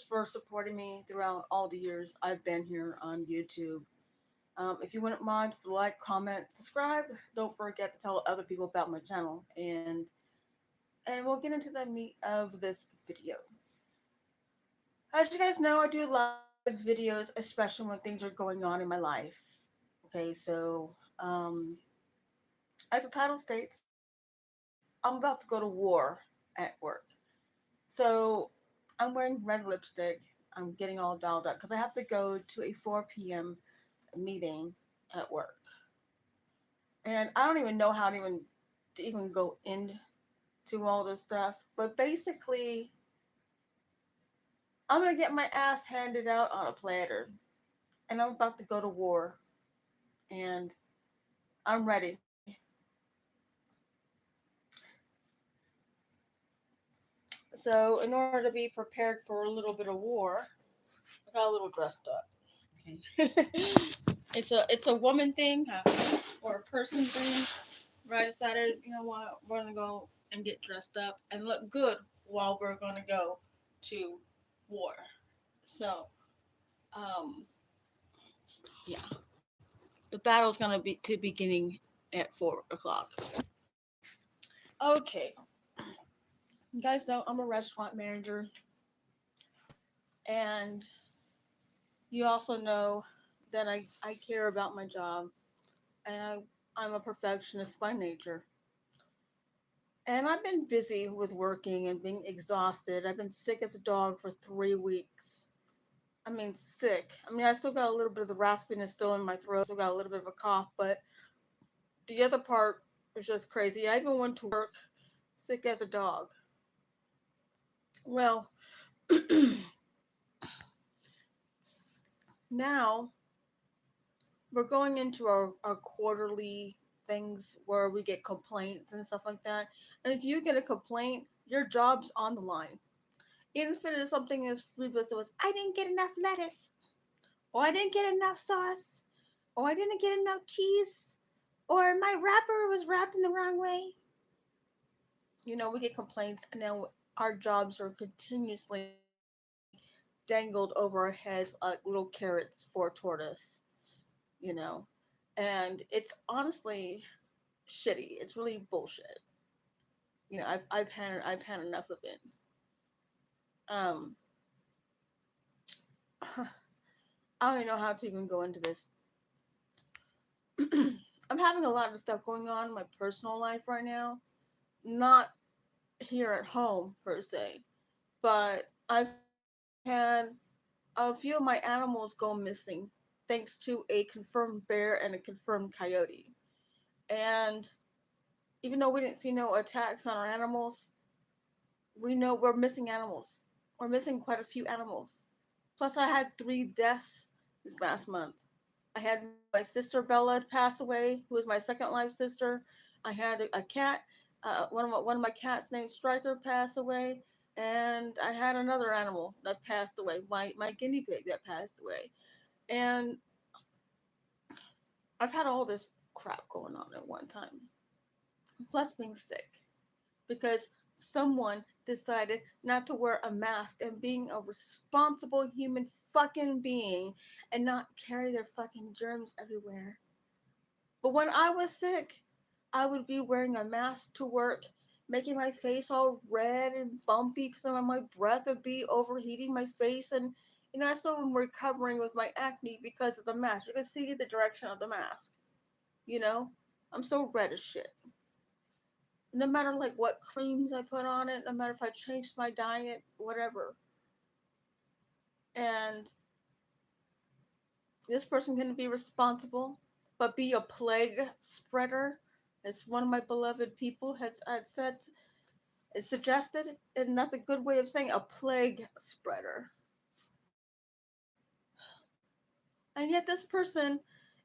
viewers for supporting me throughout all the years I've been here on YouTube. If you wouldn't mind, like, comment, subscribe. Don't forget to tell other people about my channel, and we'll get into the meat of this video. As you guys know, I do live videos, especially when things are going on in my life. Okay, so as the title states, I'm about to go to war at work. So I'm wearing red lipstick. I'm getting all dolled up because I have to go to a 4 p.m. meeting at work, and I don't even know how to even go into all this stuff. But basically, I'm gonna get my ass handed out on a platter, and I'm about to go to war, and I'm ready. So, in order to be prepared for a little bit of war, I got a little dressed up. Okay, it's a woman thing or a person thing. But I decided, you know what, we're gonna go and get dressed up and look good while we're gonna go to war. So, um, yeah, the battle's gonna be beginning at 4 o'clock. Okay, you guys know I'm a restaurant manager, and you also know that I care about my job, and I'm a perfectionist by nature. And I've been busy with working and being exhausted. I've been sick as a dog for 3 weeks. I mean, sick. I mean, I still got a little bit of the raspiness still in my throat. Still got a little bit of a cough, but the other part is just crazy. I even went to work sick as a dog. Well, now we're going into our quarterly things where we get complaints and stuff like that. And if you get a complaint, your job's on the line. Even if it is something as frivolous as I didn't get enough lettuce, or I didn't get enough sauce, or I didn't get enough cheese, or my wrapper was wrapped in the wrong way. We get complaints, and then our jobs are continuously dangled over our heads like little carrots for a tortoise, you know. And it's honestly shitty. It's really bullshit. I've had enough of it. Um, I don't even know how to even go into this. I'm having a lot of stuff going on in my personal life right now. Not here at home per se, but I've had a few of my animals go missing thanks to a confirmed bear and a confirmed coyote. And even though we didn't see no attacks on our animals, we know we're missing animals. We're missing quite a few animals. Plus, I had 3 deaths this last month. I had my sister Bella pass away, who was my second life sister. I had a cat. One of my cats named Striker passed away, and I had another animal that passed away. My guinea pig that passed away, and I've had all this crap going on at one time. Plus being sick because someone decided not to wear a mask and being a responsible human fucking being and not carry their fucking germs everywhere. But when I was sick, I would be wearing a mask to work, making my face all red and bumpy because my breath would be overheating my face. And, I still am recovering with my acne because of the mask. You can see the direction of the mask. You know, I'm so red as shit. No matter like what creams I put on it, no matter if I changed my diet, whatever. And this person can be responsible, but be a plague spreader, as one of my beloved people had said, it suggested, and that's a good way of saying a plague spreader. And yet this person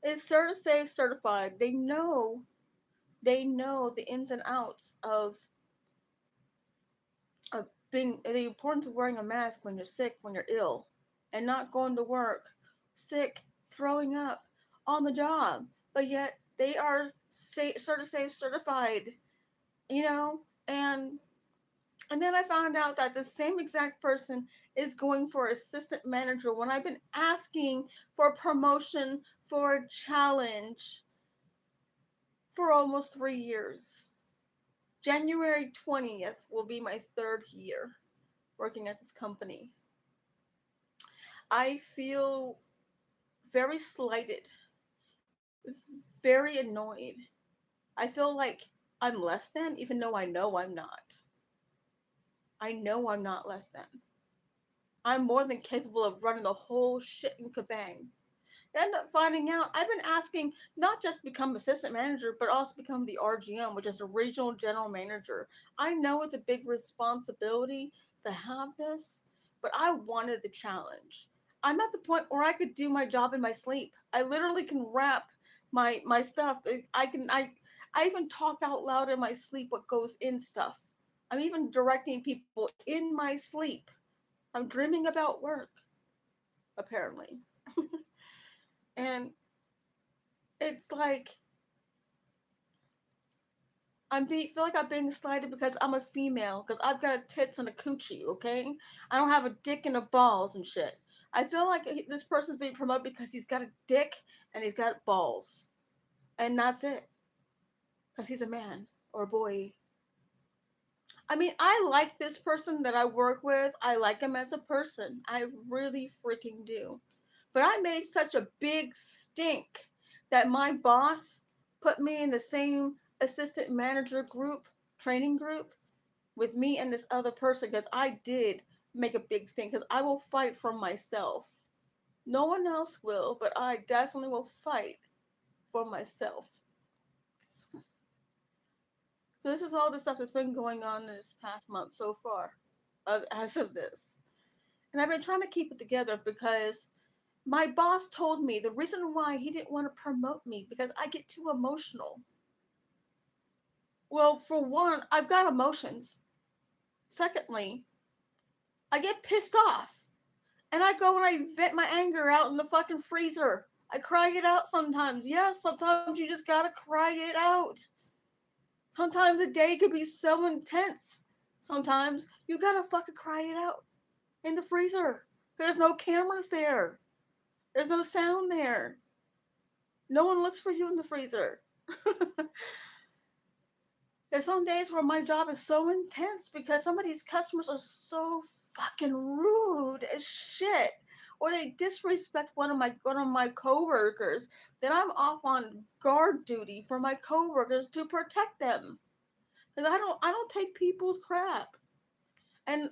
is CertiSafe certified. They know the ins and outs of being the importance of wearing a mask when you're sick, when you're ill, and not going to work, sick, throwing up on the job. But yet they are CertiSafe certified, and And then I found out that the same exact person is going for assistant manager when I've been asking for a promotion, for a challenge for almost 3 years. January 20th will be my third year working at this company. I feel very slighted, very annoyed. I feel like I'm less than, even though I know I'm not. I know I'm not less than. I'm more than capable of running the whole shit and kabang. I end up finding out I've been asking not just become assistant manager, but also become the RGM, which is a regional general manager. I know it's a big responsibility to have this, but I wanted the challenge. I'm at the point where I could do my job in my sleep. I literally can rap my stuff. I even talk out loud in my sleep what goes in stuff. I'm even directing people in my sleep. I'm dreaming about work, apparently. And it's like feel like I'm being slighted because I'm a female, because I've got a tits and a coochie, okay? I don't have a dick and a balls and shit. I feel like this person's being promoted because he's got a dick and he's got balls. And that's it. Because he's a man or a boy. I mean, I like this person that I work with. I like him as a person. I really freaking do. But I made such a big stink that my boss put me in the same assistant manager group, training group, with me and this other person because I did make a big stink because I will fight for myself. No one else will, but I definitely will fight for myself. So this is all the stuff that's been going on in this past month so far, as of this. And I've been trying to keep it together because my boss told me the reason why he didn't want to promote me because I get too emotional. Well, for one, I've got emotions. Secondly, I get pissed off. And I go and I vent my anger out in the fucking freezer. I cry it out sometimes. Yes, sometimes you just gotta cry it out. Sometimes the day could be so intense. Sometimes you gotta fucking cry it out in the freezer. There's no cameras there. There's no sound there. No one looks for you in the freezer. There's some days where my job is so intense because some of these customers are so fucking rude as shit. Or they disrespect one of my coworkers. Then I'm off on guard duty for my coworkers to protect them. Because I don't take people's crap. And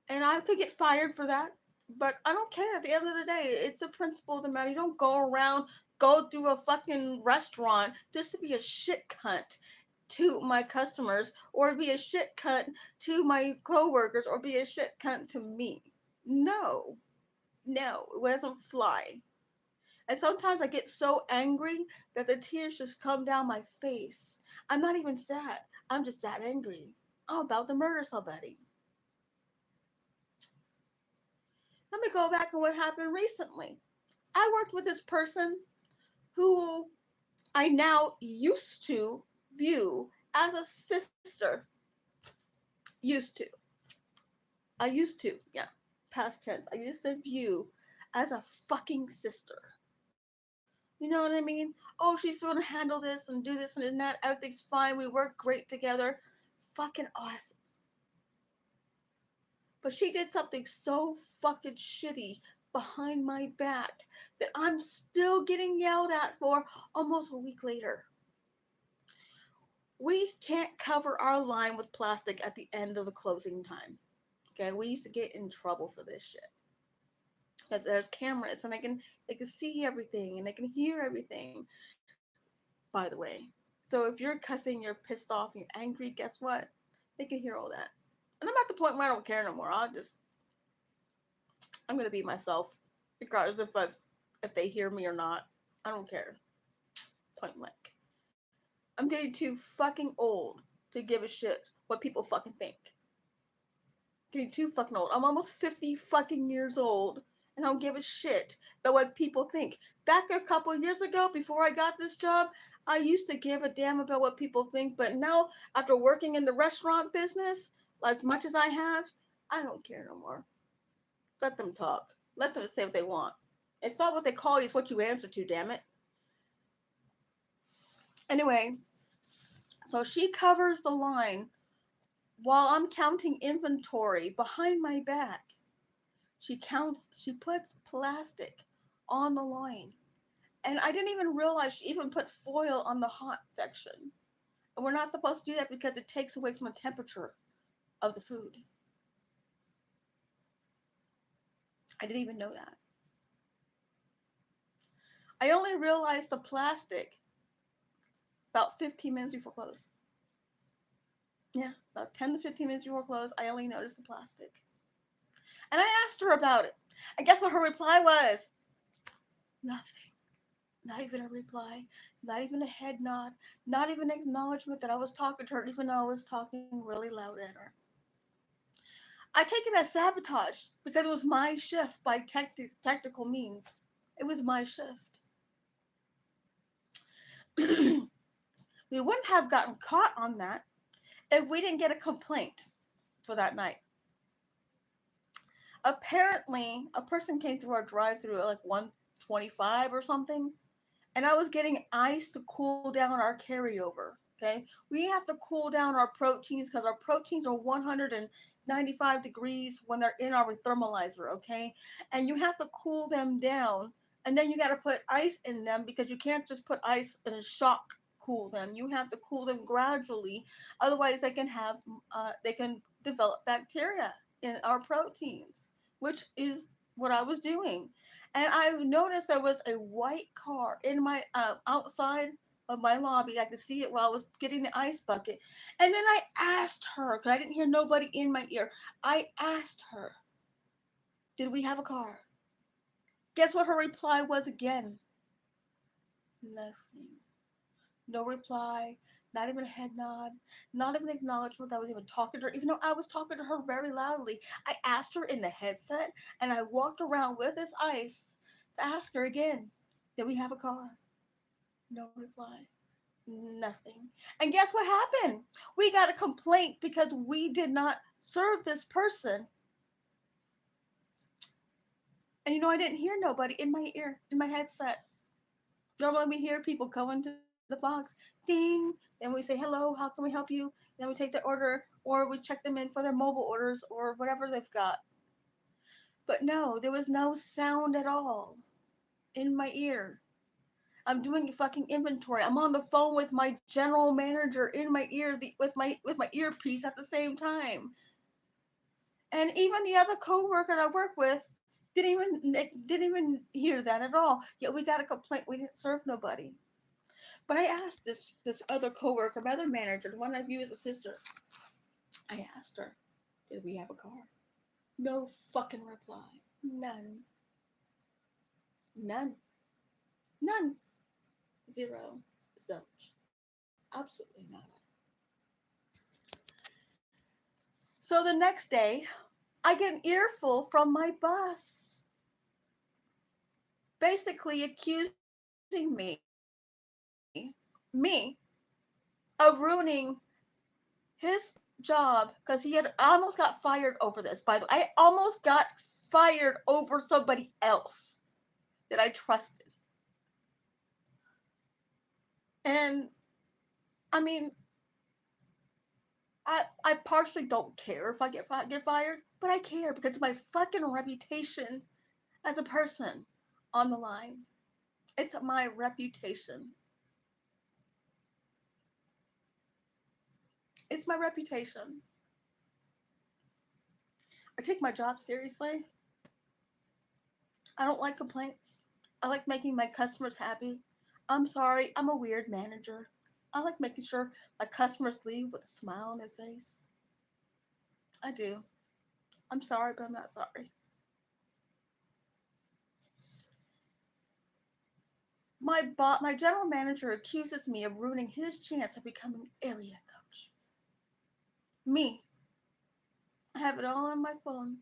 and I could get fired for that. But I don't care. At the end of the day, it's a principle of the matter. You don't go through a fucking restaurant just to be a shit cunt to my customers or be a shit cunt to my coworkers or be a shit cunt to me. No. No, it doesn't fly. And sometimes I get so angry that the tears just come down my face. I'm not even sad. I'm just that angry. I'm about to murder somebody. Let me go back to what happened recently. I worked with this person who I now used to view as a sister. Used to. I used to, yeah, past tense. I used to view as a fucking sister. You know what I mean? Oh, she's going to handle this and do this and that. Everything's fine. We work great together. Fucking awesome. But she did something so fucking shitty behind my back that I'm still getting yelled at for almost a week later. We can't cover our line with plastic at the end of the closing time. Okay, we used to get in trouble for this shit. Because there's cameras and they can see everything and they can hear everything. By the way. So if you're cussing, you're pissed off, and you're angry, guess what? They can hear all that. And I'm at the point where I don't care no more. I'm gonna be myself. Regardless if they hear me or not. I don't care. Point blank. I'm getting too fucking old to give a shit what people fucking think. Getting too fucking old. I'm almost 50 fucking years old and I don't give a shit about what people think. Back a couple of years ago, before I got this job, I used to give a damn about what people think, but now, after working in the restaurant business, as much as I have, I don't care no more. Let them talk. Let them say what they want. It's not what they call you, it's what you answer to, damn it. Anyway, so she covers the line while I'm counting inventory behind my back. She puts plastic on the line. And I didn't even realize she even put foil on the hot section. And we're not supposed to do that because it takes away from the temperature of the food. I didn't even know that. I only realized the plastic about 15 minutes before close. Yeah, about 10 to 15 minutes before close, I only noticed the plastic. And I asked her about it. And guess what her reply was? Nothing. Not even a reply, not even a head nod, not even acknowledgement that I was talking to her, even though I was talking really loud at her. I take it as sabotage because it was my shift by technical means. It was my shift. We wouldn't have gotten caught on that if we didn't get a complaint for that night. Apparently, a person came through our drive-through at like 1:25 or something, and I was getting ice to cool down our carryover. Okay, we have to cool down our proteins because our proteins are 195 degrees when they're in our thermalizer. Okay, and you have to cool them down, and then you got to put ice in them because you can't just put ice and shock cool them. You have to cool them gradually, otherwise they can develop bacteria in our proteins, which is what I was doing. And I noticed there was a white car in my outside of my lobby. I could see it while I was getting the ice bucket. And then I asked her, because I didn't hear nobody in my ear. I asked her, did we have a car? Guess what her reply was again? Nothing. No reply, not even a head nod, not even acknowledgement that I was even talking to her, even though I was talking to her very loudly. I asked her in the headset, and I walked around with this ice to ask her again, did we have a car? No reply. Nothing. And guess what happened? We got a complaint because we did not serve this person. And I didn't hear nobody in my ear, in my headset. Normally we hear people go into the box, ding, then we say, hello, how can we help you? Then we take their order, or we check them in for their mobile orders or whatever they've got. But no, there was no sound at all in my ear. I'm doing fucking inventory. I'm on the phone with my general manager in my ear, with my earpiece at the same time. And even the other coworker I work with didn't even hear that at all. Yet we got a complaint. We didn't serve nobody. But I asked this other coworker, my other manager, the one I view as a sister. I asked her, did we have a car? No fucking reply. None. None. None. Zero. Zilch. Absolutely none. So the next day, I get an earful from my boss, basically accusing me of ruining his job because he had almost got fired over this. By the way, I almost got fired over somebody else that I trusted. And I mean, I partially don't care if I get fired, but I care because it's my fucking reputation as a person on the line. It's my reputation. It's my reputation. I take my job seriously. I don't like complaints. I like making my customers happy. I'm sorry, I'm a weird manager. I like making sure my customers leave with a smile on their face. I do. I'm sorry, but I'm not sorry. My general manager accuses me of ruining his chance of becoming area coach. Me. I have it all on my phone.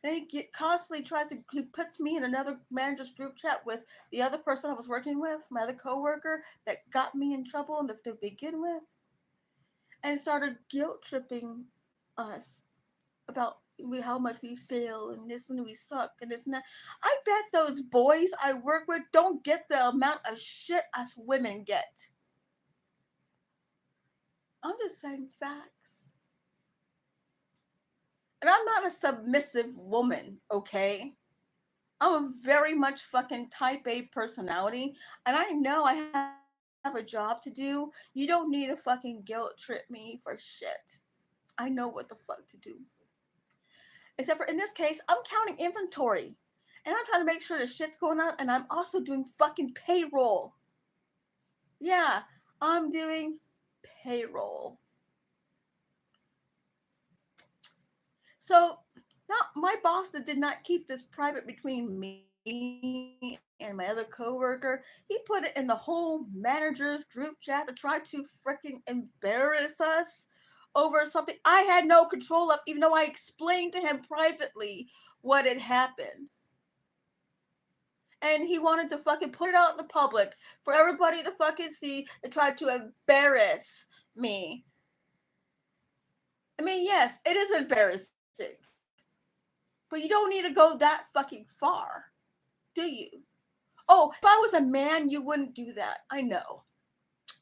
And he constantly he puts me in another manager's group chat with the other person I was working with, my other coworker that got me in trouble to begin with. and started guilt tripping us about how much we feel and this and we suck and this and that. I bet those boys I work with don't get the amount of shit us women get. I'm just saying facts. And I'm not a submissive woman, okay? I'm a very much fucking type A personality, and I know I have a job to do. You don't need to fucking guilt trip me for shit. I know what the fuck to do. Except for in this case, I'm counting inventory. And I'm trying to make sure the shit's going on, and I'm also doing fucking payroll. Yeah, I'm doing payroll. So, now my boss that did not keep this private between me and my other coworker. He put it in the whole managers group chat to try to freaking embarrass us over something I had no control of, even though I explained to him privately what had happened. And he wanted to fucking put it out in the public for everybody to fucking see and try to embarrass me. I mean, yes, it is embarrassing. But you don't need to go that fucking far, do you? Oh, if I was a man, you wouldn't do that. I know.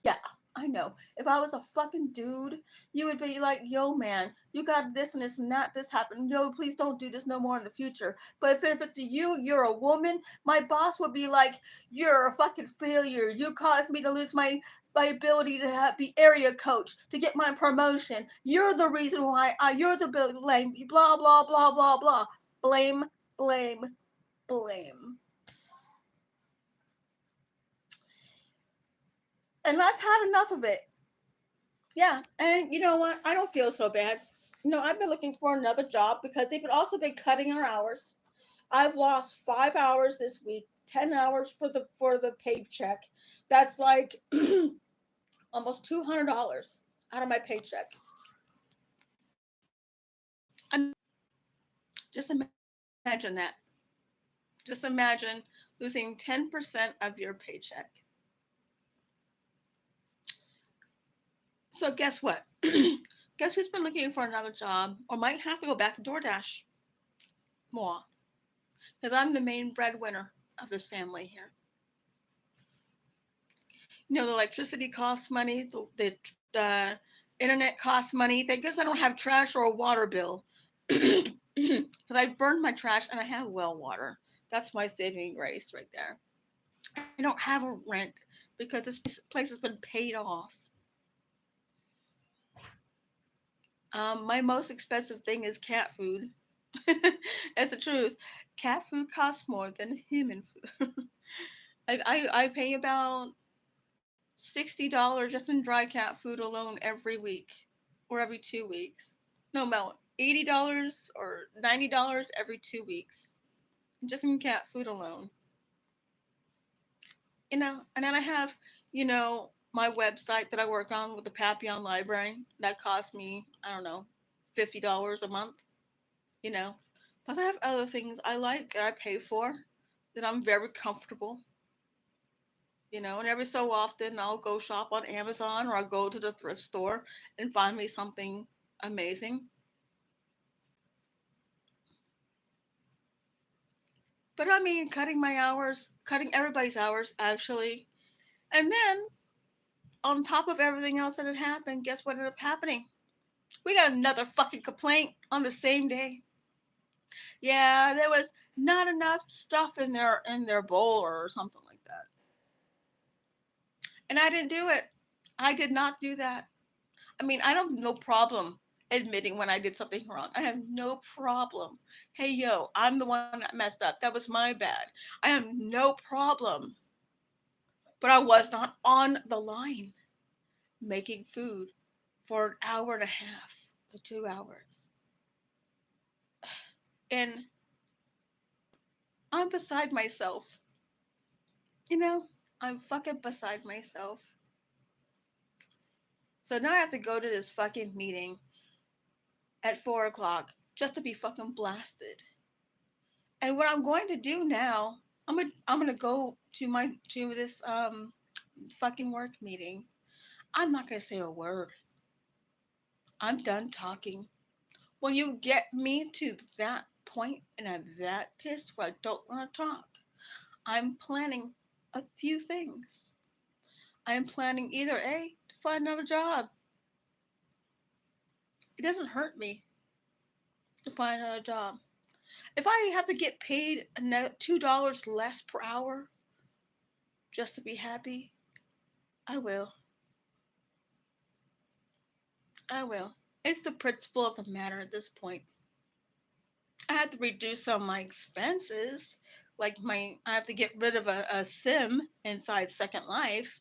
Yeah, I know. If I was a fucking dude, you would be like, yo, man, you got this and this and that, this happened. Yo, please don't do this no more in the future. But if it's you, you're a woman, my boss would be like, you're a fucking failure. You caused me to lose my ability to be area coach, to get my promotion. You're the reason why you're the blame, blah, blah, blah, blah, blah. Blame, blame, blame. And I've had enough of it. Yeah, and you know what? I don't feel so bad. No, I've been looking for another job because they've also been cutting our hours. I've lost 5 hours this week, 10 hours for the paycheck. That's like almost $200 out of my paycheck. Just imagine that. Just imagine losing 10% of your paycheck. So guess what? Guess who's been looking for another job or might have to go back to DoorDash? Moi. Because I'm the main breadwinner of this family here. You know, the electricity costs money, the internet costs money. Thank goodness I don't have trash or a water bill. Because I burned my trash and I have well water. That's my saving grace right there. I don't have a rent because this place has been paid off. My most expensive thing is cat food. That's the truth. Cat food costs more than human food. I pay about $60 just in dry cat food alone every week or every 2 weeks. No, about $80 or $90 every 2 weeks just in cat food alone. And then I have, my website that I work on with the Papillon Library that costs me, I don't know, $50 a month, you know. Plus, I have other things I like and I pay for that I'm very comfortable, and every so often I'll go shop on Amazon or I'll go to the thrift store and find me something amazing. But I mean, cutting my hours, cutting everybody's hours actually. And then on top of everything else that had happened, guess what ended up happening? We got another fucking complaint on the same day. Yeah, there was not enough stuff in their bowl or something like that. And I didn't do it. I did not do that. I mean, I have no problem admitting when I did something wrong. I have no problem. Hey, yo, I'm the one that messed up. That was my bad. I have no problem. But I was not on the line making food for an hour and a half to 2 hours. And I'm beside myself. You know, I'm fucking beside myself. So now I have to go to this fucking meeting at 4 o'clock just to be fucking blasted. And what I'm going to do now, I'm gonna go to this fucking work meeting. I'm not gonna say a word. I'm done talking. When you get me to that point and I'm that pissed where I don't want to talk, I'm planning a few things. I'm planning either A, to find another job. It doesn't hurt me to find another job. If I have to get paid $2 less per hour just to be happy, I will. I will. It's the principle of the matter at this point. I have to reduce some of my expenses. I have to get rid of a sim inside Second Life,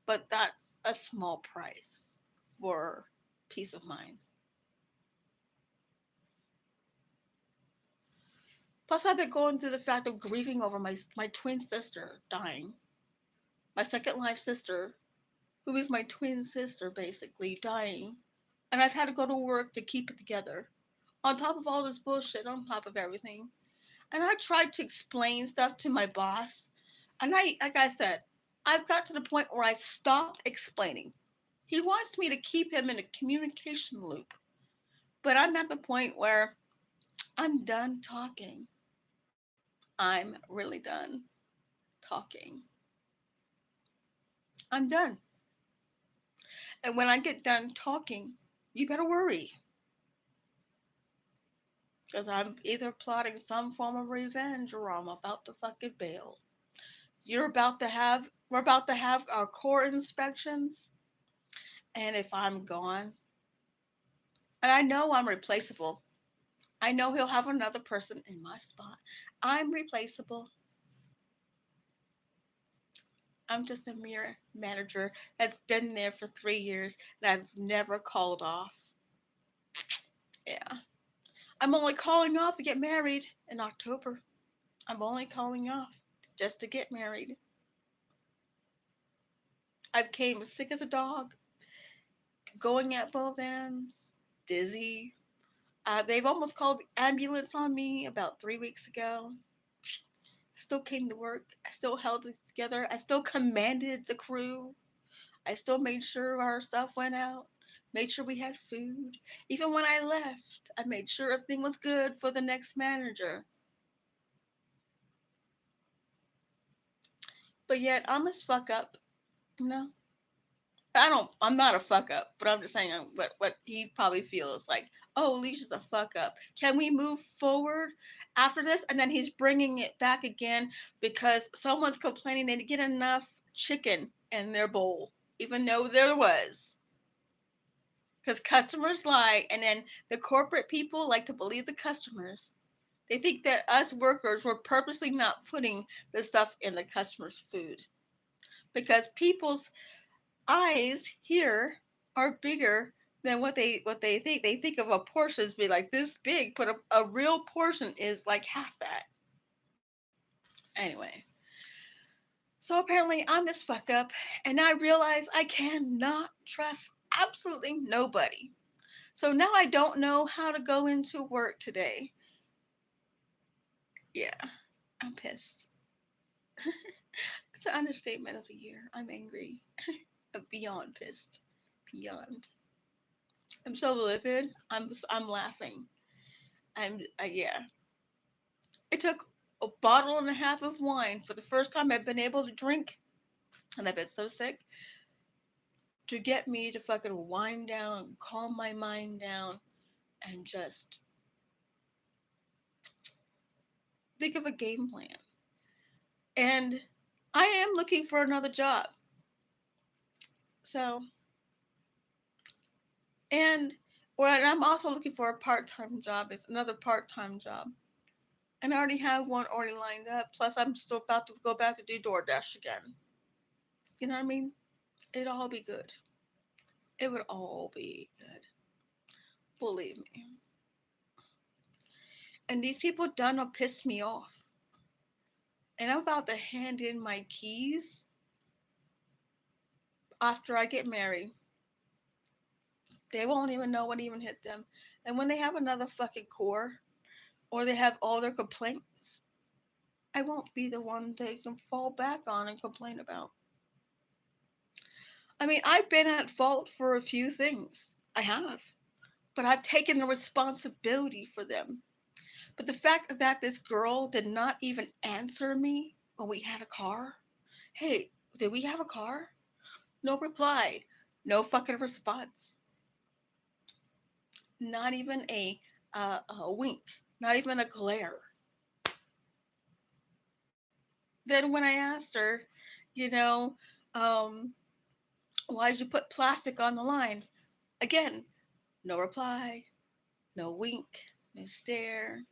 but that's a small price for peace of mind. Plus, I've been going through the fact of grieving over my twin sister dying. My Second Life sister, who is my twin sister, basically dying. And I've had to go to work to keep it together. On top of all this bullshit, on top of everything. And I tried to explain stuff to my boss. And like I said, I've got to the point where I stopped explaining. He wants me to keep him in a communication loop. But I'm at the point where I'm done talking. I'm really done talking. I'm done. And when I get done talking, you better worry. Because I'm either plotting some form of revenge or I'm about to fucking bail. We're about to have our core inspections. And if I'm gone, and I know I'm replaceable, I know he'll have another person in my spot. I'm replaceable. I'm just a mere manager that's been there for 3 years and I've never called off. Yeah. I'm only calling off to get married in October. I'm only calling off just to get married. I've came sick as a dog, going at both ends, dizzy. They've almost called the ambulance on me about 3 weeks ago. I still came to work. I still held it together. I still commanded the crew. I still made sure our stuff went out, made sure we had food. Even when I left, I made sure everything was good for the next manager. But yet, I'm as fuck up, you know? I'm not a fuck up, but I'm just saying what he probably feels like. Oh, Alicia's a fuck up. Can we move forward after this? And then he's bringing it back again because someone's complaining they didn't get enough chicken in their bowl, even though there was. Because customers lie, and then the corporate people like to believe the customers. They think that us workers were purposely not putting the stuff in the customer's food because people's eyes here are bigger than what they think. They think of a portion as being like this big, but a real portion is like half that. Anyway, so apparently I'm this fuck up, and I realize I cannot trust absolutely nobody. So now I don't know how to go into work today. Yeah, I'm pissed. It's an understatement of the year. I'm angry. I'm beyond pissed. Beyond. I'm so livid. I'm laughing. Yeah. It took a bottle and a half of wine for the first time I've been able to drink, and I've been so sick, to get me to fucking wind down, calm my mind down, and just think of a game plan. And I am looking for another job. So, and what I'm also looking for a part-time job is another part-time job. And I already have one already lined up. Plus, I'm still about to go back to do DoorDash again. You know what I mean? It'd all be good. It would all be good. Believe me. And these people done piss me off. And I'm about to hand in my keys after I get married. They won't even know what even hit them. And when they have another fucking core, or they have all their complaints, I won't be the one they can fall back on and complain about. I mean, I've been at fault for a few things. I have. but I've taken the responsibility for them. But the fact that this girl did not even answer me when we had a car, hey, did we have a car? No reply, no fucking response, not even a wink, not even a glare. Then when I asked her, you know, um, why did you put plastic on the line? Again, no reply, no wink, no stare,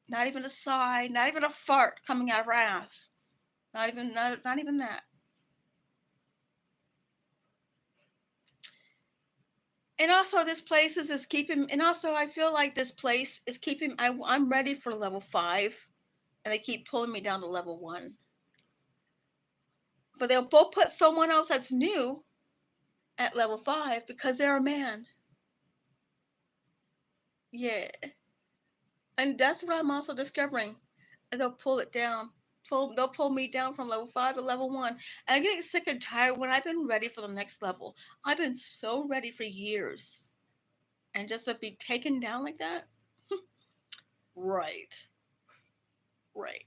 not even a sigh, not even a fart coming out of her ass. Not even that. And also this place is just keeping, and also I feel like this place is keeping, I'm ready for level 5, and they keep pulling me down to level 1. But they'll both put someone else that's new at level 5 because they're a man. Yeah. And that's what I'm also discovering. And they'll pull it down. They'll pull me down from level 5 to level 1. And I'm getting sick and tired when I've been ready for the next level. I've been so ready for years. And just to be taken down like that? Right. Right.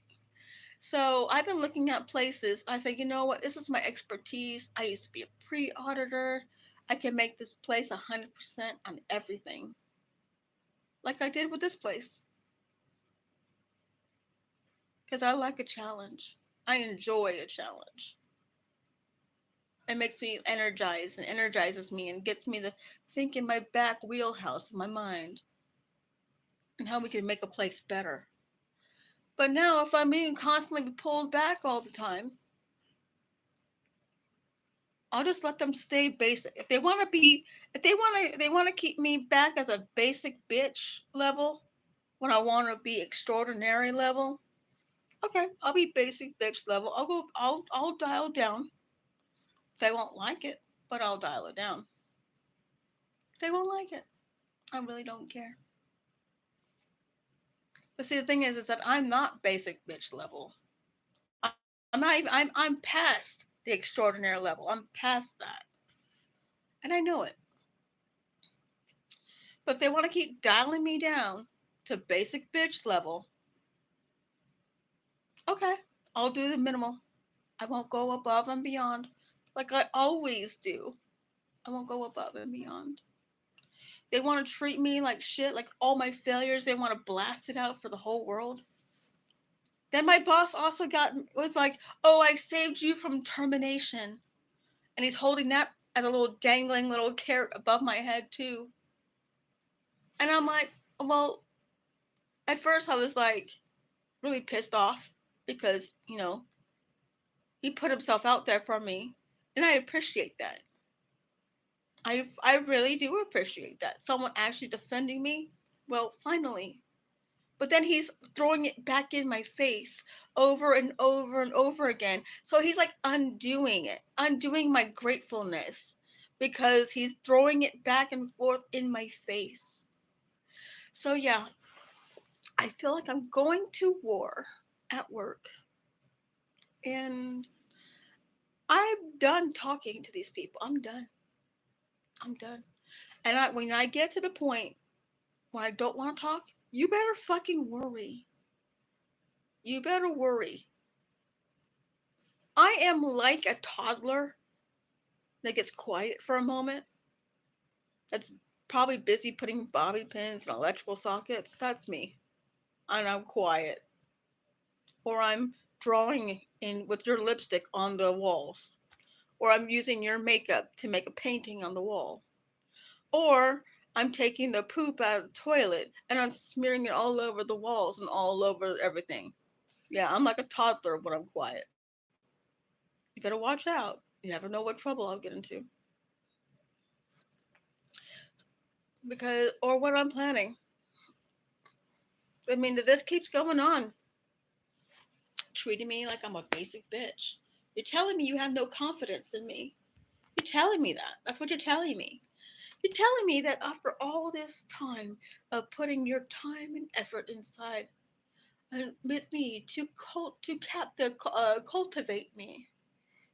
So I've been looking at places. I say, you know what? This is my expertise. I used to be a pre-auditor. I can make this place 100% on everything. Like I did with this place. Because I like a challenge. I enjoy a challenge. It makes me energized and energizes me and gets me to think in my back wheelhouse, in my mind, and how we can make a place better. But now, if I'm being constantly pulled back all the time, I'll just let them stay basic. If they want to be, if they want to keep me back as a basic bitch level, when I want to be extraordinary level, okay, I'll be basic bitch level. I'll dial down. They won't like it, but I'll dial it down. They won't like it. I really don't care. But see, the thing is that I'm not basic bitch level. I'm not even. I'm past the extraordinary level. I'm past that, and I know it. But if they want to keep dialing me down to basic bitch level, okay, I'll do the minimal. I won't go above and beyond, like I always do. I won't go above and beyond. They want to treat me like shit, like all my failures. They want to blast it out for the whole world. Then my boss also was like, "Oh, I saved you from termination," and he's holding that as a little dangling little carrot above my head too. And I'm like, well, at first I was like really pissed off because he put himself out there for me, and I appreciate that. I really do appreciate that someone actually defending me. Well, finally. But then he's throwing it back in my face over and over and over again. So he's like undoing it, undoing my gratefulness because he's throwing it back and forth in my face. So yeah, I feel like I'm going to war at work. And I'm done talking to these people. I'm done. I'm done. And when I get to the point when I don't want to talk, you better fucking worry. You better worry. I am like a toddler that gets quiet for a moment, that's probably busy putting bobby pins and electrical sockets. That's me. And I'm quiet. Or I'm drawing in with your lipstick on the walls. Or I'm using your makeup to make a painting on the wall. Or I'm taking the poop out of the toilet and I'm smearing it all over the walls and all over everything. Yeah, I'm like a toddler when I'm quiet. You better watch out. You never know what trouble I'll get into. Because, or what I'm planning. I mean, if this keeps going on, treating me like I'm a basic bitch, you're telling me you have no confidence in me. You're telling me that. That's what you're telling me. You're telling me that after all this time of putting your time and effort inside and with me to cultivate me,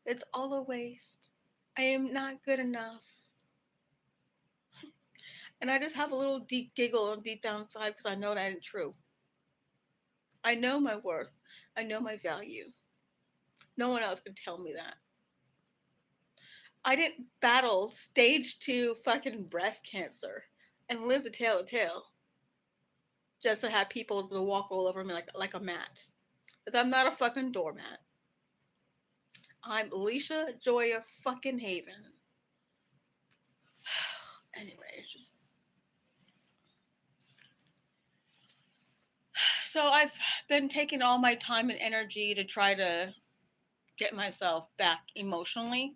it's all a waste. I am not good enough. And I just have a little deep giggle on deep down inside because I know that ain't true. I know my worth. I know my value. No one else can tell me that. I didn't battle stage 2 fucking breast cancer and live to tell a tale just to have people to walk all over me like a mat. Because I'm not a fucking doormat. I'm Lishajoya fucking Haven. Anyway, it's just so I've been taking all my time and energy to try to get myself back emotionally.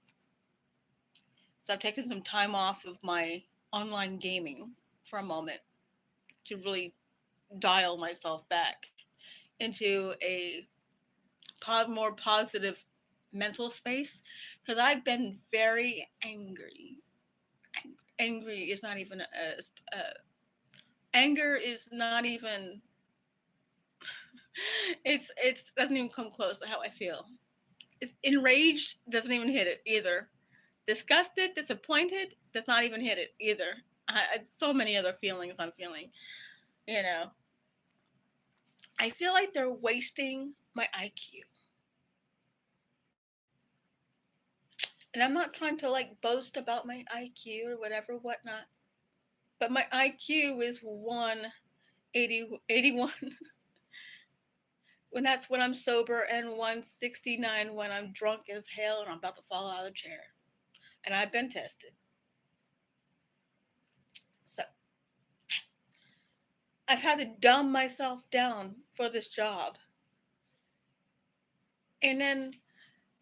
So I've taken some time off of my online gaming for a moment to really dial myself back into a more positive mental space because I've been very angry. Angry is not even anger is not even it's doesn't even come close to how I feel. It's enraged doesn't even hit it either. Disgusted, disappointed does not even hit it either. So many other feelings I'm feeling. You know, I feel like they're wasting my IQ. And I'm not trying to like boast about my IQ or whatever, whatnot. But my IQ is 181 when that's when I'm sober, and 169 when I'm drunk as hell and I'm about to fall out of the chair. And I've been tested. So I've had to dumb myself down for this job. And then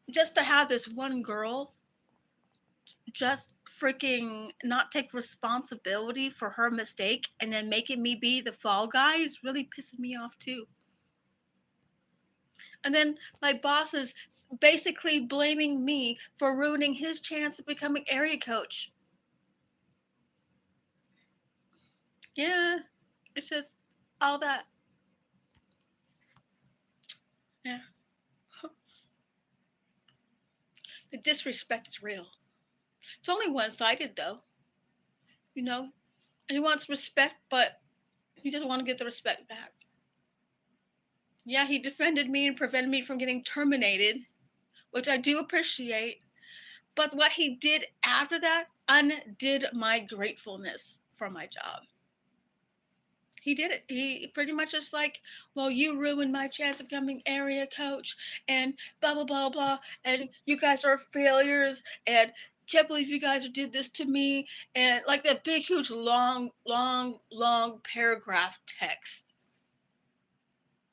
just to have this one girl just freaking not take responsibility for her mistake and then making me be the fall guy is really pissing me off too. And then my boss is basically blaming me for ruining his chance of becoming area coach. Yeah, it's just all that. Yeah. The disrespect is real. It's only one sided though. You know, he wants respect, but he doesn't want to get the respect back. Yeah, he defended me and prevented me from getting terminated, which I do appreciate. But what he did after that undid my gratefulness for my job. He did it. He pretty much just like, well, you ruined my chance of becoming area coach and blah, blah, blah, blah. And you guys are failures. And can't believe you guys did this to me. And like that big, huge, long, long, long paragraph text.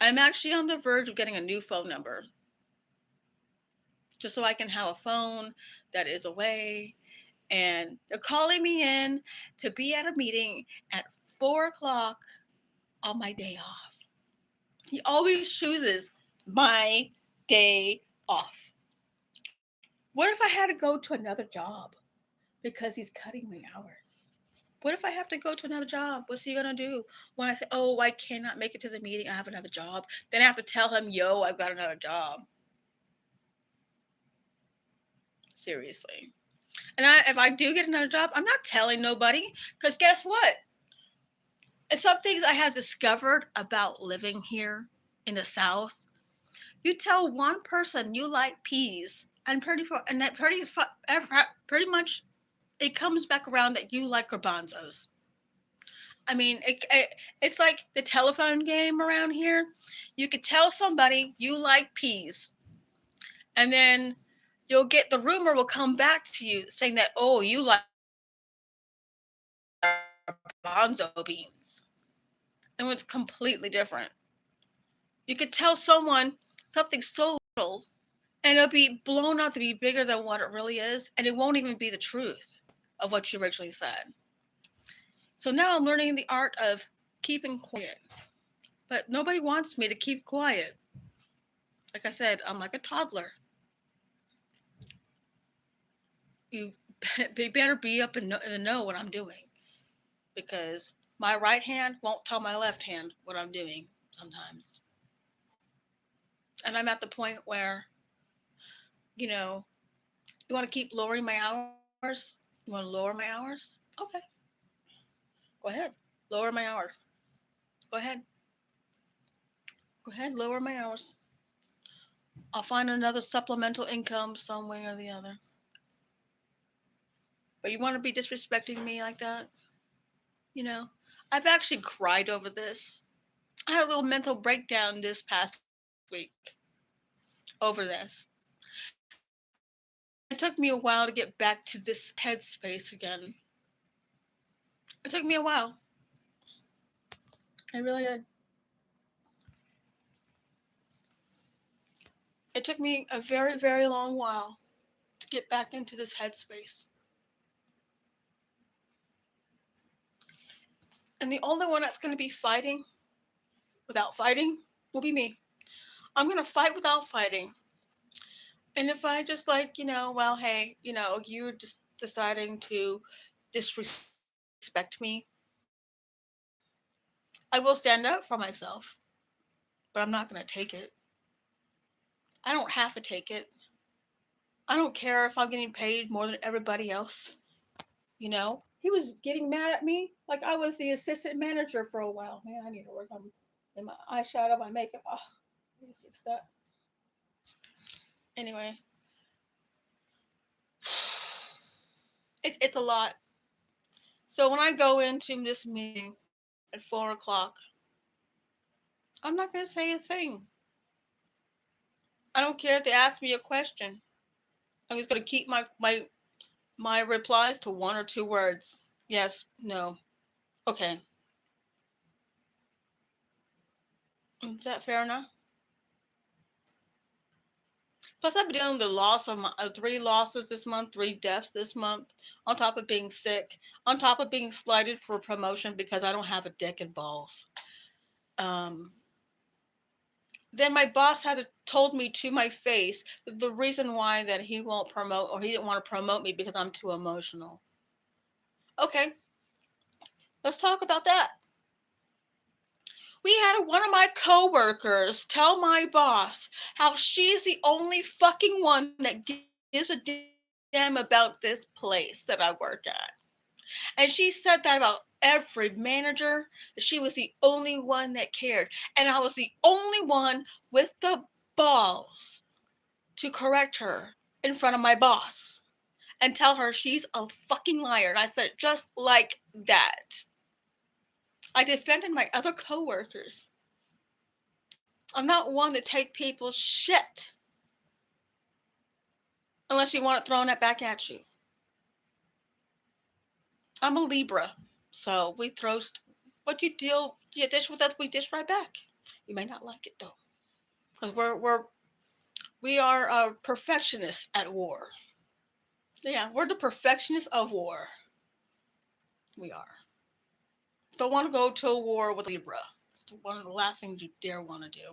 I'm actually on the verge of getting a new phone number just so I can have a phone that is away. And they're calling me in to be at a meeting at 4 o'clock on my day off. He always chooses my day off. What if I had to go to another job because he's cutting my hours? What if I have to go to another job? What's he gonna do when I say, "Oh, I cannot make it to the meeting. I have another job." Then I have to tell him, "Yo, I've got another job." Seriously. And if I do get another job, I'm not telling nobody because guess what? And some things I have discovered about living here in the South. You tell one person you like peas, and pretty much it comes back around that you like garbanzos. I mean, it's like the telephone game around here. You could tell somebody you like peas, and then you'll get the rumor will come back to you saying that, oh, you like garbanzo beans, and it's completely different. You could tell someone something so little, and it'll be blown out to be bigger than what it really is, and it won't even be the truth of what you originally said. So now I'm learning the art of keeping quiet. But nobody wants me to keep quiet. Like I said, I'm like a toddler. You better be up and know what I'm doing. Because my right hand won't tell my left hand what I'm doing sometimes. And I'm at the point where, you know, you want to keep lowering my hours? You want to lower my hours? Okay. Go ahead. Lower my hours. Go ahead. Go ahead. Lower my hours. I'll find another supplemental income some way or the other. But you want to be disrespecting me like that? You know, I've actually cried over this. I had a little mental breakdown this past week over this. And it took me a while to get back to this headspace again. It took me a while. I really did. It took me a very, very long while to get back into this headspace. And the only one that's going to be fighting without fighting will be me. I'm going to fight without fighting. And if I just like, well, hey, you're just deciding to disrespect me, I will stand up for myself, but I'm not going to take it. I don't have to take it. I don't care if I'm getting paid more than everybody else. He was getting mad at me like I was the assistant manager for a while. Man, I need to work on in my eyeshadow, my makeup. Oh, I need to fix that. Anyway, it's a lot. So when I go into this meeting at 4 o'clock, I'm not going to say a thing. I don't care if they ask me a question. I'm just going to keep my replies to one or two words. Yes, no. Okay. Is that fair enough? Plus, I've been dealing with the loss of 3 losses this month, 3 deaths this month, on top of being sick, on top of being slighted for promotion because I don't have a dick and balls. Um, then my boss had told me to my face that the reason why that he won't promote, or he didn't want to promote me because I'm too emotional. Okay, let's talk about that. We had one of my coworkers tell my boss how she's the only fucking one that gives a damn about this place that I work at. And she said that about every manager. She was the only one that cared. And I was the only one with the balls to correct her in front of my boss and tell her she's a fucking liar. And I said it just like that. I defended my other coworkers. I'm not one to take people's shit unless you want it thrown back at you. I'm a Libra, so we throw what you dish with us, we dish right back. You may not like it though, because we are perfectionists at war. Yeah, we're the perfectionists of war. We are. Don't want to go to a war with Libra. It's one of the last things you dare want to do.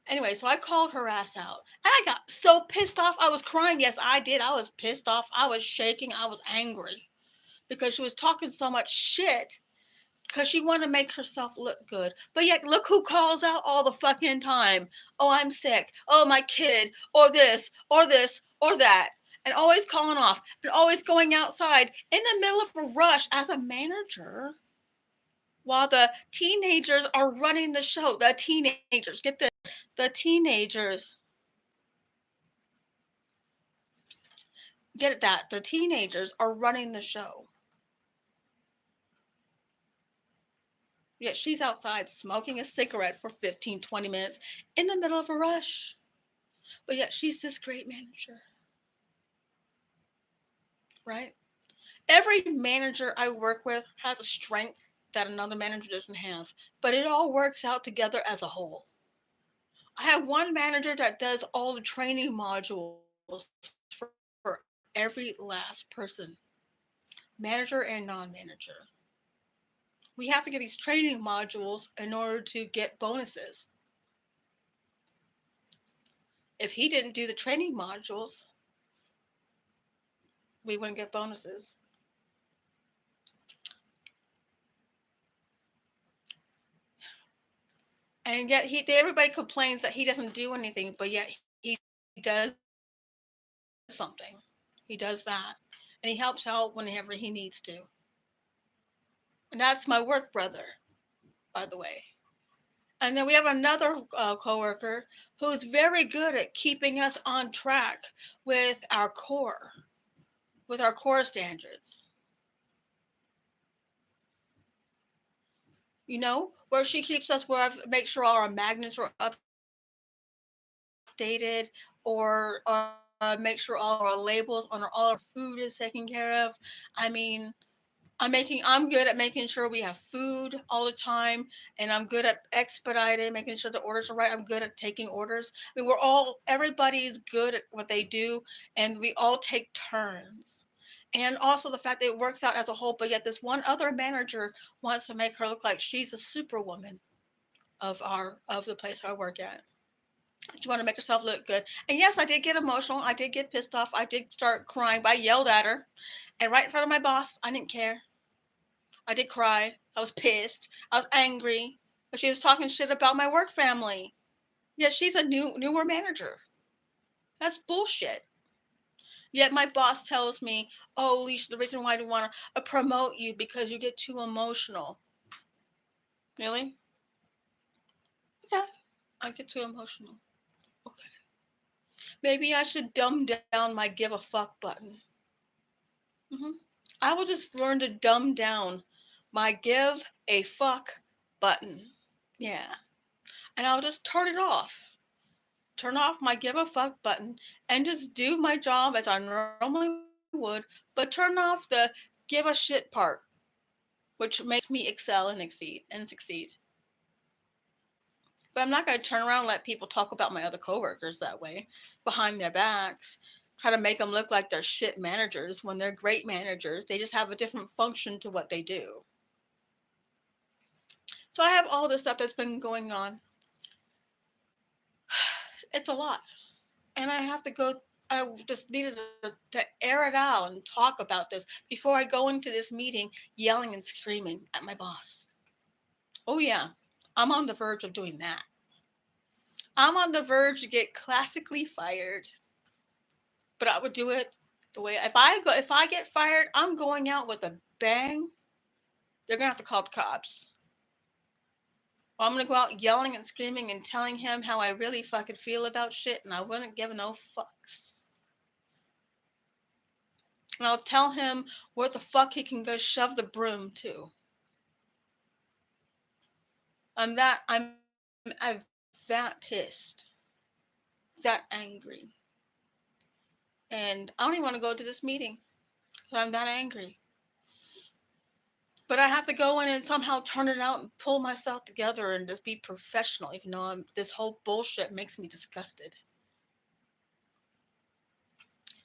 Anyway, so I called her ass out. And I got so pissed off. I was crying. Yes, I did. I was pissed off. I was shaking. I was angry because she was talking so much shit because she wanted to make herself look good. But yet, look who calls out all the fucking time. Oh, I'm sick. Oh, my kid. Or this, or this, or that. And always calling off. And always going outside in the middle of a rush as a manager while the teenagers are running the show. The teenagers. Get this. The teenagers. Get that. The teenagers are running the show. Yet she's outside smoking a cigarette for 15, 20 minutes in the middle of a rush. But yet she's this great manager. Right? Every manager I work with has a strength that another manager doesn't have. But it all works out together as a whole. I have one manager that does all the training modules for every last person. Manager and non-manager. We have to get these training modules in order to get bonuses. If he didn't do the training modules, we wouldn't get bonuses. And yet everybody complains that he doesn't do anything, but yet he does something. He does that. And he helps out whenever he needs to. And that's my work brother, by the way. And then we have another coworker who's very good at keeping us on track with our core standards. You know, where she keeps us, where I make sure all our magnets are updated, or make sure all our labels on all our food is taken care of. I mean, I'm good at making sure we have food all the time, and I'm good at expediting, making sure the orders are right. I'm good at taking orders. I mean, everybody's good at what they do, and we all take turns. And also the fact that it works out as a whole, but yet this one other manager wants to make her look like she's a superwoman of the place I work at. She wanted to make herself look good. And yes, I did get emotional. I did get pissed off. I did start crying, but I yelled at her. And right in front of my boss, I didn't care. I did cry. I was pissed. I was angry. But she was talking shit about my work family. Yet she's a newer manager. That's bullshit. Yet my boss tells me, "Oh, Leisha, the reason why I don't want to promote you because you get too emotional." Really? Okay. I get too emotional. Okay. Maybe I should dumb down my give a fuck button. hmm I will just learn to dumb down my give a fuck button. Yeah. And I'll just turn it off. Turn off my give a fuck button and just do my job as I normally would, but turn off the give a shit part, which makes me excel and succeed. But I'm not going to turn around and let people talk about my other coworkers that way behind their backs. Try to make them look like they're shit managers when they're great managers. They just have a different function to what they do. So I have all this stuff that's been going on. It's a lot. And I just needed to air it out and talk about this before I go into this meeting yelling and screaming at my boss. Oh, yeah, I'm on the verge of doing that. I'm on the verge to get classically fired. But I would do it the way if I get fired, I'm going out with a bang. They're gonna have to call the cops. Or I'm gonna go out yelling and screaming and telling him how I really fucking feel about shit, and I wouldn't give no fucks. And I'll tell him where the fuck he can go shove the broom to. I'm that pissed, that angry, and I don't even want to go to this meeting. I'm that angry. But I have to go in and somehow turn it out and pull myself together and just be professional, even though this whole bullshit makes me disgusted.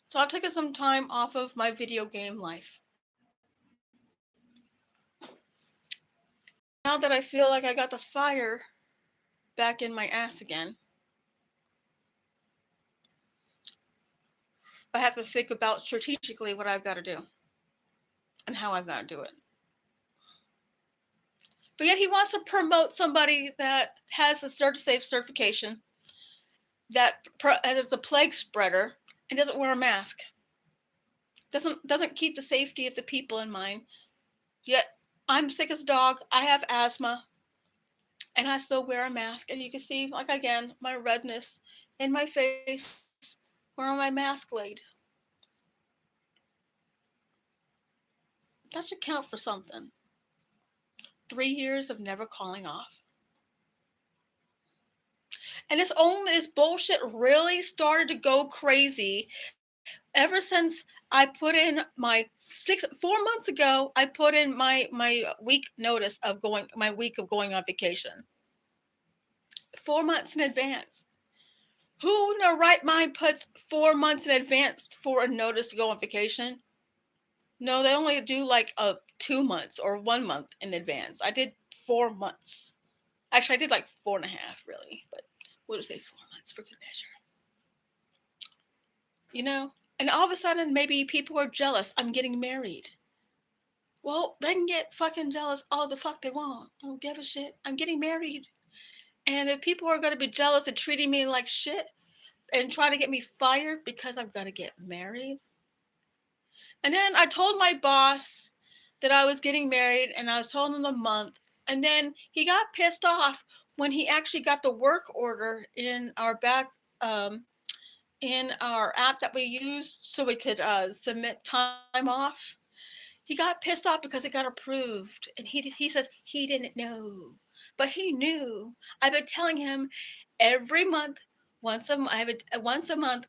So I've taken some time off of my video game life. Now that I feel like I got the fire back in my ass again, I have to think about strategically what I've got to do and how I've got to do it. But yet he wants to promote somebody that has a safe certification, that is a plague spreader, and doesn't wear a mask. Doesn't keep the safety of the people in mind. Yet I'm sick as a dog. I have asthma, and I still wear a mask. And you can see, like again, my redness in my face where my mask laid. That should count for something. 3 years of never calling off. And this bullshit really started to go crazy ever since I put in 4 months ago. I put in my week notice of my week of going on vacation. 4 months in advance. Who in their right mind puts 4 months in advance for a notice to go on vacation? No, they only do like 2 months or 1 month in advance. I did 4 months. Actually, I did like 4.5 really, but we'll just say 4 months for good measure. You know? And all of a sudden, maybe people are jealous. I'm getting married. Well, they can get fucking jealous all the fuck they want. I don't give a shit. I'm getting married. And if people are going to be jealous and treating me like shit and trying to get me fired because I'm going to get married. And then I told my boss that I was getting married, and I was telling him the month. And then he got pissed off when he actually got the work order um, in our app that we use so we could submit time off. He got pissed off because it got approved, and he says he didn't know, but he knew. I've been telling him every month, once a month,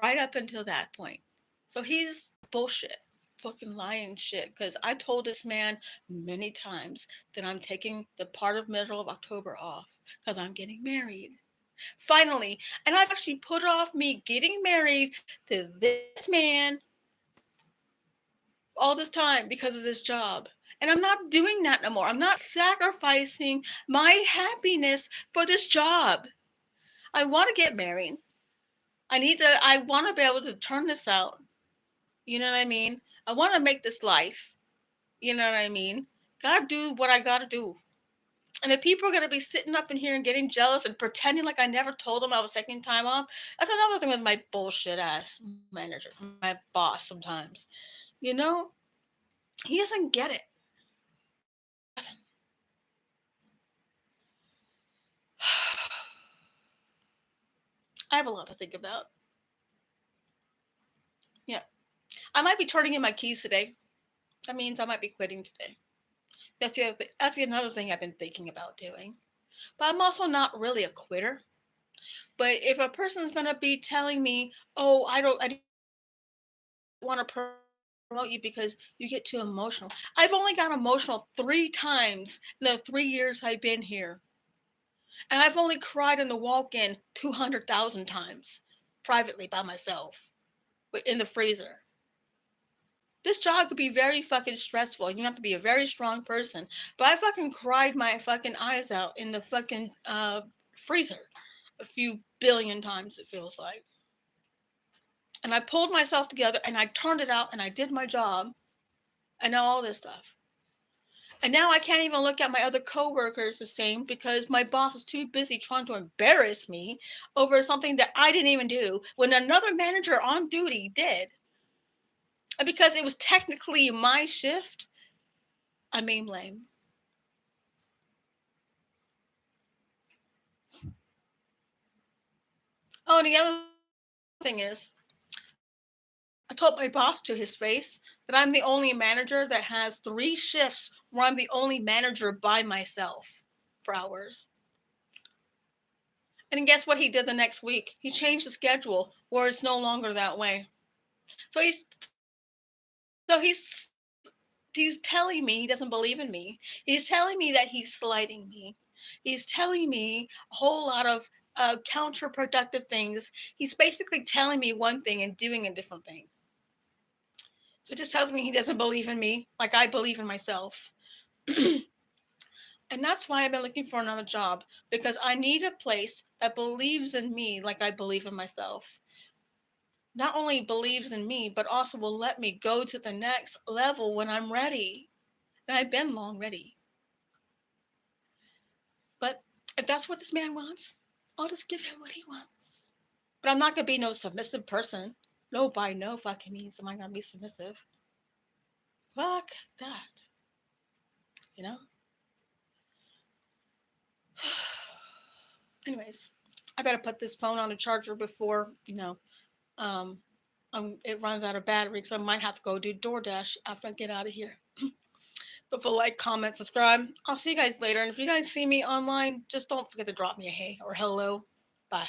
right up until that point. So he's bullshit, fucking lying shit. Because I told this man many times that I'm taking the part of middle of October off because I'm getting married. Finally, and I've actually put off me getting married to this man all this time because of this job. And I'm not doing that no more. I'm not sacrificing my happiness for this job. I want to get married. I want to be able to turn this out. You know what I mean? I want to make this life. You know what I mean? Gotta do what I gotta do. And if people are gonna be sitting up in here and getting jealous and pretending like I never told them I was taking time off, that's another thing with my bullshit ass manager, my boss sometimes. You know, he doesn't get it. He doesn't. I have a lot to think about. Yeah. I might be turning in my keys today. That means I might be quitting today. That's another thing I've been thinking about doing. But I'm also not really a quitter. But if a person's gonna be telling me, "Oh, I didn't want to promote you because you get too emotional," I've only got emotional 3 times in the 3 years I've been here, and I've only cried in the walk-in 200,000 times, privately by myself, in the freezer. This job could be very fucking stressful. You have to be a very strong person. But I fucking cried my fucking eyes out in the fucking freezer a few billion times, it feels like. And I pulled myself together and I turned it out and I did my job and all this stuff. And now I can't even look at my other coworkers the same because my boss is too busy trying to embarrass me over something that I didn't even do when another manager on duty did. And because it was technically my shift, I mean blame. Oh, and the other thing is, I told my boss to his face that I'm the only manager that has 3 shifts where I'm the only manager by myself for hours. And guess what he did the next week? He changed the schedule where it's no longer that way. So he's telling me he doesn't believe in me. He's telling me that he's slighting me. He's telling me a whole lot of counterproductive things. He's basically telling me one thing and doing a different thing. So it just tells me he doesn't believe in me like I believe in myself. And that's why I've been looking for another job because I need a place that believes in me like I believe in myself. Not only believes in me, but also will let me go to the next level when I'm ready. And I've been long ready. But if that's what this man wants, I'll just give him what he wants. But I'm not going to be no submissive person. No, by no fucking means am I going to be submissive. Fuck that. You know? Anyways, I better put this phone on the charger before, um, it runs out of battery because I might have to go do DoorDash after I get out of here. Don't forget to like, comment, subscribe. I'll see you guys later. And if you guys see me online, just don't forget to drop me a hey or hello. Bye.